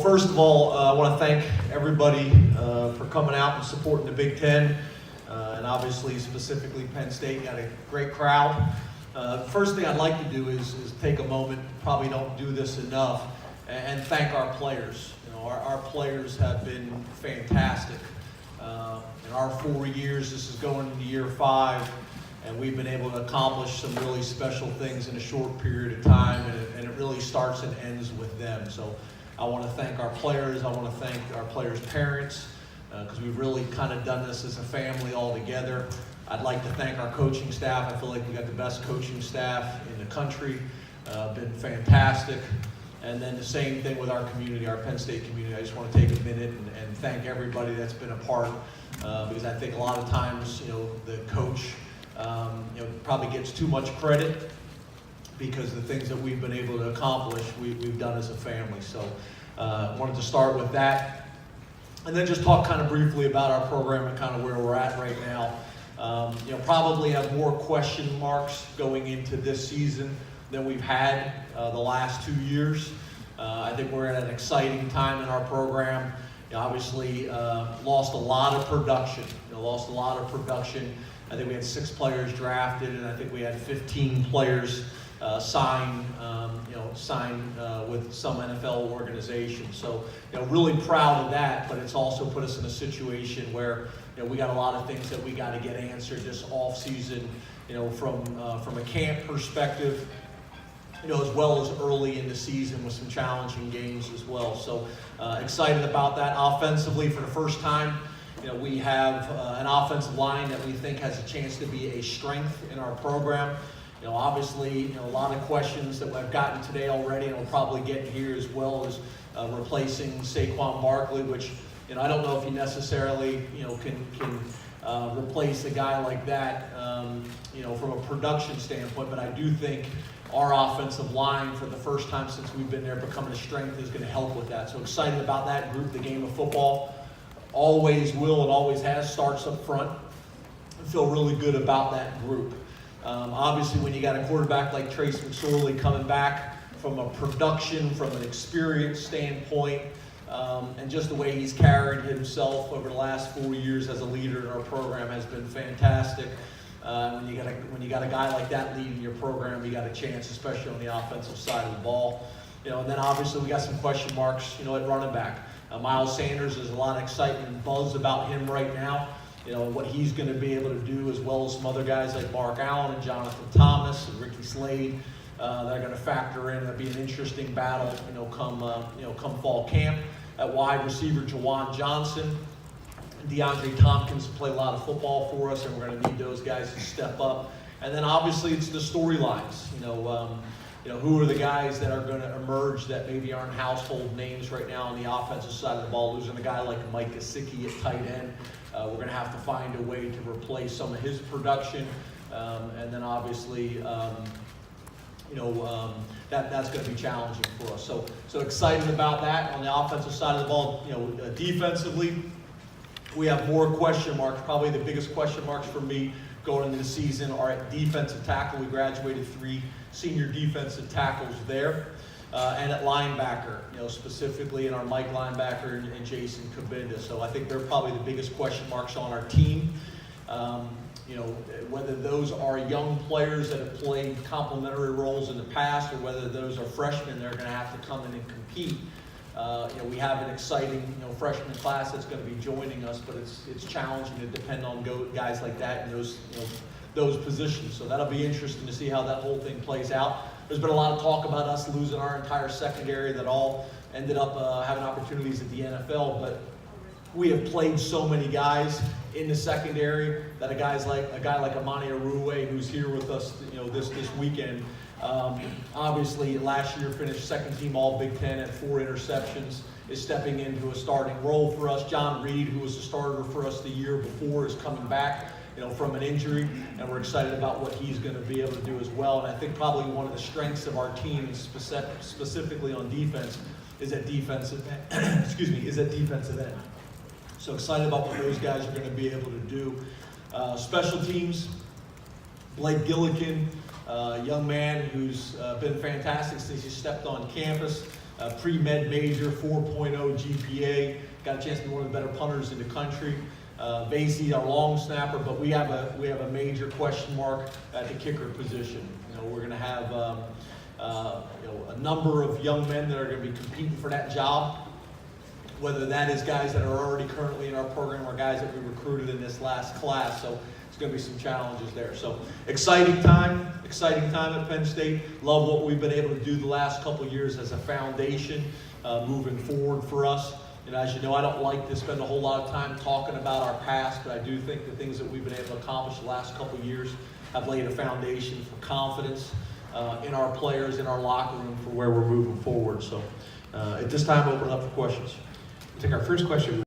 first of all, I want to thank everybody for coming out and supporting the Big Ten, and obviously specifically Penn State. Got a great crowd. First thing I'd like to do is take a moment, probably don't do this enough, and thank our players. You know, our players have been fantastic. In our 4 years, this is going into year 5, and we've been able to accomplish some really special things in a short period of time, and it really starts and ends with them. So I want to thank our players. I want to thank our players' parents, because we've really kind of done this as a family all together. I'd like to thank our coaching staff. I feel like we got the best coaching staff in the country. Been fantastic. And then the same thing with our community, our Penn State community. I just want to take a minute and thank everybody that's been a part, because I think a lot of times, you know, the coach, probably gets too much credit because the things that we've been able to accomplish, we've done as a family. So wanted to start with that. And then just talk kind of briefly about our program and kind of where we're at right now. Probably have more question marks going into this season than we've had the last 2 years. I think we're at an exciting time in our program. Obviously lost a lot of production. I think we had 6 players drafted, and I think we had 15 players sign with some NFL organization. So, really proud of that, but it's also put us in a situation where, we got a lot of things that we got to get answered this off season, from a camp perspective, as well as early in the season with some challenging games as well. So excited about that. Offensively, for the first time, we have an offensive line that we think has a chance to be a strength in our program. Obviously, a lot of questions that I've gotten today already, and we'll probably get here as well as replacing Saquon Barkley, which, I don't know if you necessarily, can replace a guy like that, from a production standpoint, but I do think our offensive line, for the first time since we've been there, becoming a strength is going to help with that. So excited about that group. The game of football always will and always has starts up front. I feel really good about that group. Obviously, when you got a quarterback like Trace McSorley coming back from a production, from an experience standpoint, and just the way he's carried himself over the last 4 years as a leader in our program has been fantastic. When you got a guy like that leading your program, you got a chance, especially on the offensive side of the ball. And then obviously we got some question marks, at running back. Miles Sanders, there's a lot of excitement and buzz about him right now. What he's going to be able to do, as well as some other guys like Mark Allen and Jonathan Thomas and Ricky Slade, that are going to factor in. It'll be an interesting battle, come fall camp. At wide receiver, Jawan Johnson, DeAndre Tompkins play a lot of football for us, and we're going to need those guys to step up. And then obviously it's the storylines. Who are the guys that are going to emerge that maybe aren't household names right now on the offensive side of the ball? Losing a guy like Mike Gesicki at tight end, we're going to have to find a way to replace some of his production. And then obviously, that's going to be challenging for us. So excited about that. On the offensive side of the ball, defensively, we have more question marks. Probably the biggest question marks for me going into the season are at defensive tackle. We graduated 3 senior defensive tackles there. And at linebacker, specifically in our Mike linebacker and Jason Kabinda. So I think they're probably the biggest question marks on our team. Whether those are young players that have played complementary roles in the past, or whether those are freshmen that are going to have to come in and compete. We have an exciting, freshman class that's going to be joining us, but it's challenging to depend on guys like that in those positions. So that'll be interesting to see how that whole thing plays out. There's been a lot of talk about us losing our entire secondary that all ended up having opportunities at the NFL, but we have played so many guys in the secondary that a guy like Amani Aruwe, who's here with us, this weekend. Obviously, last year finished second team All Big Ten at 4 interceptions, is stepping into a starting role for us. John Reed, who was the starter for us the year before, is coming back, from an injury, and we're excited about what he's going to be able to do as well. And I think probably one of the strengths of our team, specifically on defense, is at defensive end. So excited about what those guys are going to be able to do. Special teams, Blake Gillikin, a young man who's been fantastic since he stepped on campus. pre-med major, 4.0 GPA, got a chance to be one of the better punters in the country. Vasey, our long snapper, but we have a major question mark at the kicker position. You know, we're going to have a number of young men that are going to be competing for that job, whether that is guys that are already currently in our program or guys that we recruited in this last class. So it's going to be some challenges there. So exciting time at Penn State. Love what we've been able to do the last couple of years as a foundation moving forward for us. And as you know, I don't like to spend a whole lot of time talking about our past, but I do think the things that we've been able to accomplish the last couple of years have laid a foundation for confidence in our players, in our locker room for where we're moving forward. So at this time, open it up for questions. We'll take our first question.